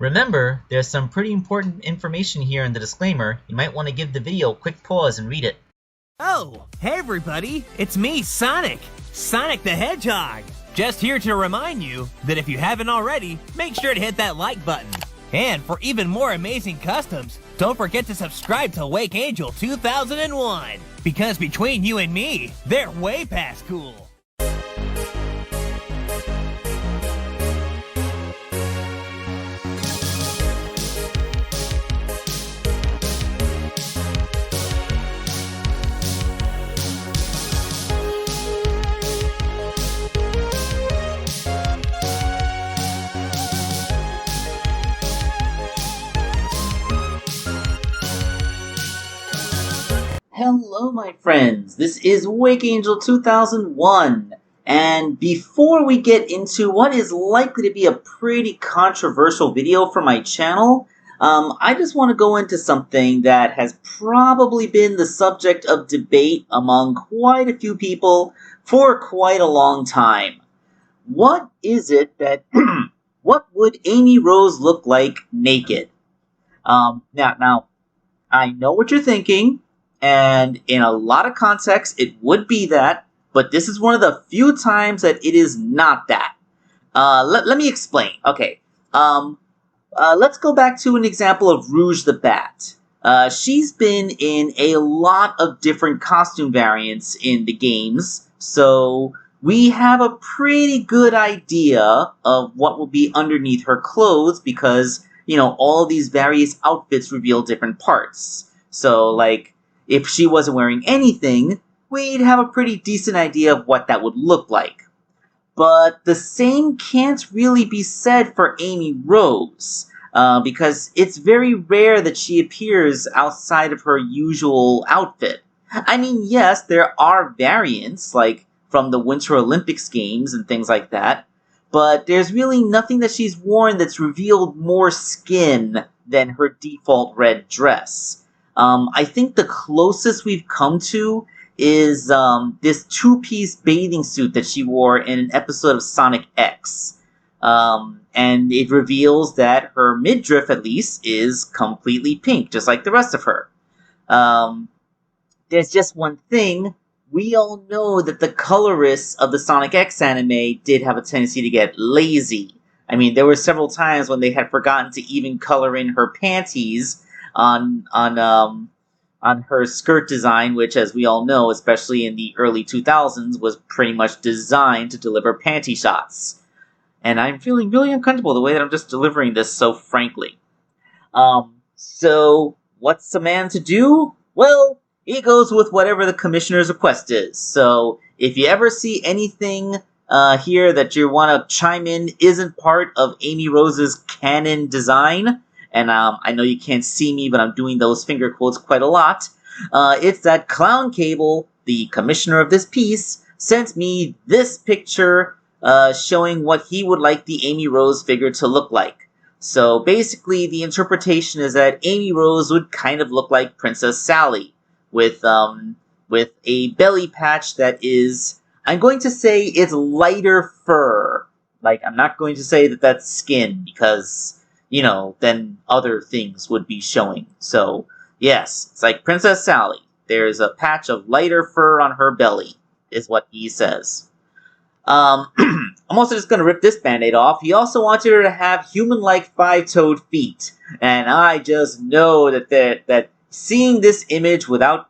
Remember, there's some pretty important information here in the disclaimer. You might want to give the video a quick pause and read it. Oh, hey everybody, it's me, Sonic! Sonic the Hedgehog! Just here to remind you that if you haven't already, make sure to hit that like button. And for even more amazing customs, don't forget to subscribe to Wake Angel 2001! Because between you and me, they're way past cool! Hello, my friends. This is Wake Angel 2001. And before we get into what is likely to be a pretty controversial video for my channel, I just want to go into something that has probably been the subject of debate among quite a few people for quite a long time. What is it that... what would Amy Rose look like naked? Now, I know what you're thinking. And in a lot of contexts, it would be that, but this is one of the few times that it is not that. Let me explain. Okay, let's go back to an example of Rouge the Bat. She's been in a lot of different costume variants in the games, so we have a pretty good idea of what will be underneath her clothes because, you know, all these various outfits reveal different parts. So, like, if she wasn't wearing anything, we'd have a pretty decent idea of what that would look like. But the same can't really be said for Amy Rose, because it's very rare that she appears outside of her usual outfit. I mean, yes, there are variants, like from the Winter Olympics games and things like that, but there's really nothing that she's worn that's revealed more skin than her default red dress. I think the closest we've come to is this two-piece bathing suit that she wore in an episode of Sonic X. And it reveals that her midriff, at least, is completely pink, just like the rest of her. There's just one thing. We all know that the colorists of the Sonic X anime did have a tendency to get lazy. I mean, there were several times when they had forgotten to even color in her panties on her skirt design, which, as we all know, especially in the early 2000s, was pretty much designed to deliver panty shots. And I'm feeling really uncomfortable the way that I'm just delivering this so frankly. So, what's a man to do? Well, he goes with whatever the commissioner's request is. So, if you ever see anything here that you want to chime in isn't part of Amy Rose's canon design, and I know you can't see me, but I'm doing those finger quotes quite a lot. It's that Clown Cable, the commissioner of this piece, sent me this picture showing what he would like the Amy Rose figure to look like. So basically, the interpretation is that Amy Rose would kind of look like Princess Sally, with a belly patch that is, I'm going to say it's lighter fur. Like, I'm not going to say that that's skin, because, you know, then other things would be showing. So, yes, it's like Princess Sally. There's a patch of lighter fur on her belly, is what he says. I'm also just going to rip this band-aid off. He also wanted her to have human-like five-toed feet. And I just know that seeing this image without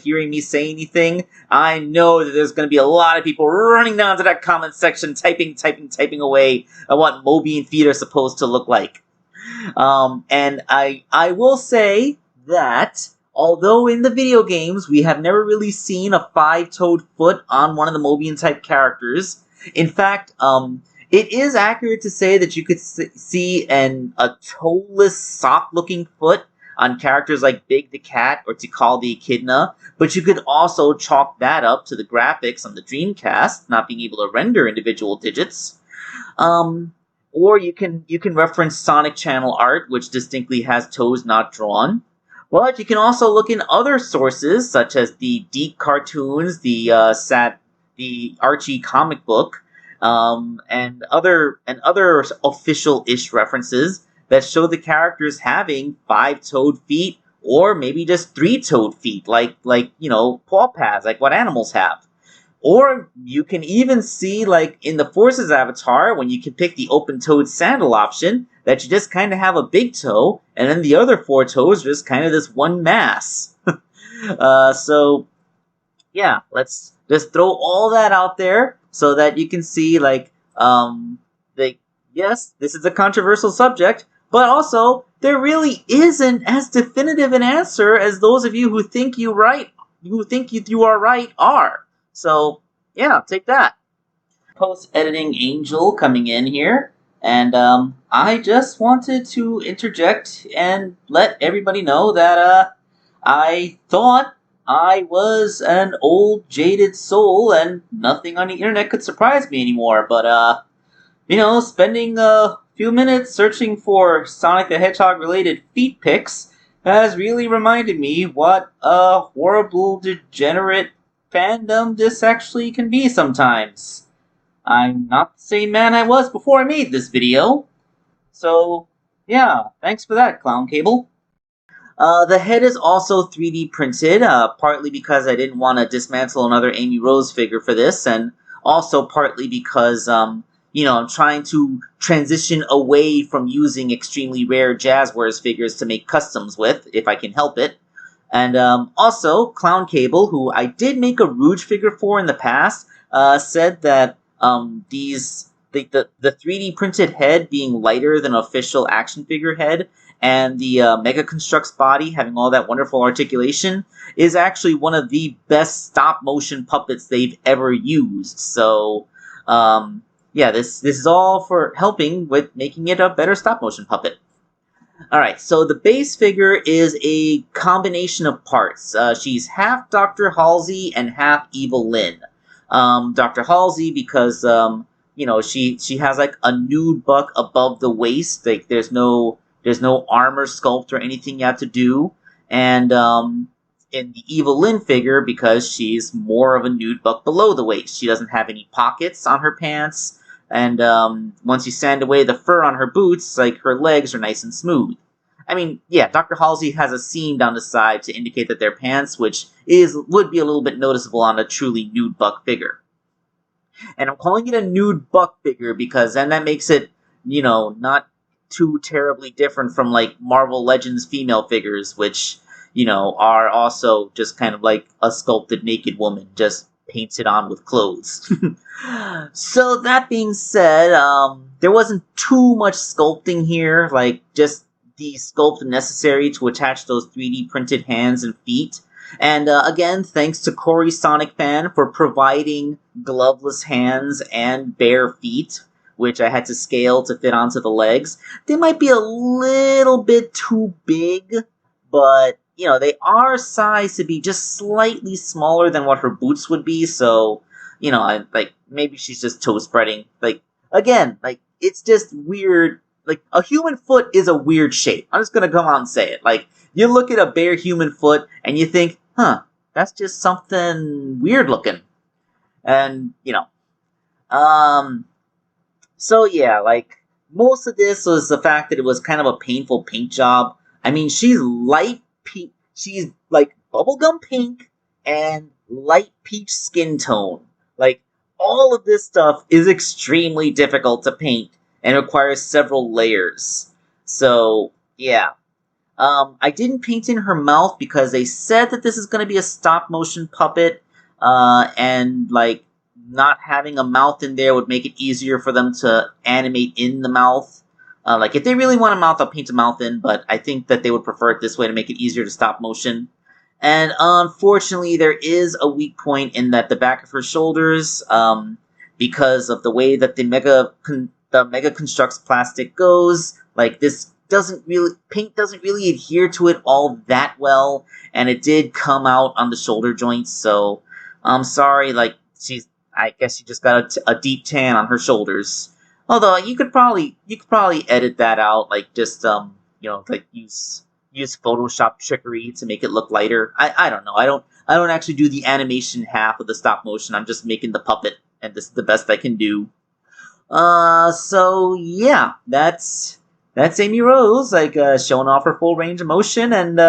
hearing me say anything, I know that there's going to be a lot of people running down to that comment section, typing away at what Mobian feet are supposed to look like. And I will say that, although in the video games we have never really seen a five-toed foot on one of the Mobian-type characters, in fact, it is accurate to say that you could see a toeless sock-looking foot on characters like Big the Cat or Tikal the Echidna, but you could also chalk that up to the graphics on the Dreamcast, not being able to render individual digits. Or you can reference Sonic Channel art, which distinctly has toes not drawn. But you can also look in other sources, such as the Deke cartoons, the Archie comic book, and other official-ish references that show the characters having 5-toed feet, or maybe just 3-toed feet, like paw pads, like what animals have. Or you can even see, like in the Forces avatar, when you can pick the open-toed sandal option, that you just kind of have a big toe, and then the other 4 toes are just kind of this one mass. So, yeah, let's just throw all that out there so that you can see, yes, this is a controversial subject, but also, there really isn't as definitive an answer as those of you who think you are right are. So, yeah, take that. Post-editing Angel coming in here, and I just wanted to interject and let everybody know that I thought I was an old, jaded soul, and nothing on the internet could surprise me anymore, but, spending a few minutes searching for Sonic the Hedgehog-related feet pics has really reminded me what a horrible, degenerate fandom this actually can be sometimes. I'm not the same man I was before I made this video. So, yeah, thanks for that, Clown Cable. The head is also 3D printed, partly because I didn't want to dismantle another Amy Rose figure for this, and also partly because, I'm trying to transition away from using extremely rare Jazzwares figures to make customs with, if I can help it. And also, Clown Cable, who I did make a Rouge figure for in the past, said that the 3D printed head being lighter than official action figure head, and the Mega Construx body having all that wonderful articulation, is actually one of the best stop-motion puppets they've ever used. So, yeah, this is all for helping with making it a better stop-motion puppet. Alright, so the base figure is a combination of parts. She's half Dr. Halsey and half Evil Lyn. Dr. Halsey because, she has like a nude buck above the waist. Like there's no armor sculpt or anything you have to do. And, in the Evil Lyn figure because she's more of a nude buck below the waist. She doesn't have any pockets on her pants. And once you sand away the fur on her boots, like, her legs are nice and smooth. I mean, yeah, Dr. Halsey has a seam down the side to indicate that they're pants, which would be a little bit noticeable on a truly nude buck figure. And I'm calling it a nude buck figure because then that makes it, not too terribly different from, like, Marvel Legends female figures, which, are also just kind of like a sculpted naked woman, just painted on with clothes. So that being said, there wasn't too much sculpting here, like just the sculpt necessary to attach those 3D printed hands and feet. And again, thanks to Corey Sonic Fan for providing gloveless hands and bare feet, which I had to scale to fit onto the legs. They might be a little bit too big, but they are sized to be just slightly smaller than what her boots would be, so, maybe she's just toe spreading. Like, again, like, it's just weird. Like, a human foot is a weird shape. I'm just gonna come out and say it. Like, you look at a bare human foot, and you think, that's just something weird looking. And, so yeah, like, most of this was the fact that it was kind of a painful paint job. I mean, she's light pink. She's like bubblegum pink and light peach skin tone. Like, all of this stuff is extremely difficult to paint and requires several layers. So, yeah. I didn't paint in her mouth because they said that this is going to be a stop-motion puppet, and, like, not having a mouth in there would make it easier for them to animate in the mouth. Like, if they really want a mouth, I'll paint a mouth in, but I think that they would prefer it this way to make it easier to stop motion. And unfortunately, there is a weak point in that the back of her shoulders, because of the way that the Mega Construx plastic goes, like, paint doesn't really adhere to it all that well, and it did come out on the shoulder joints, so I'm sorry, like, I guess she just got a deep tan on her shoulders. Although you could probably edit that out, like just like use Photoshop trickery to make it look lighter. I don't know. I don't actually do the animation half of the stop motion. I'm just making the puppet, and this is the best I can do. So yeah, that's that's Amy Rose, like, showing off her full range of motion, and,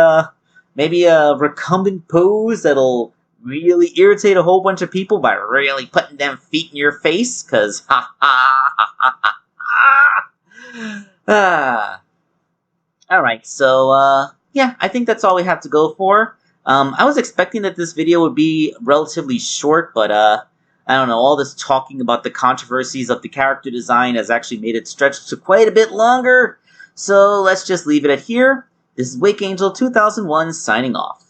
maybe a recumbent pose that'll really irritate a whole bunch of people by really putting them feet in your face, cause ha ha ha ha ha ha. Alright, so, yeah, I think that's all we have to go for. I was expecting that this video would be relatively short, but, I don't know, all this talking about the controversies of the character design has actually made it stretch to quite a bit longer, so let's just leave it at here. This is Wake Angel 2001 signing off.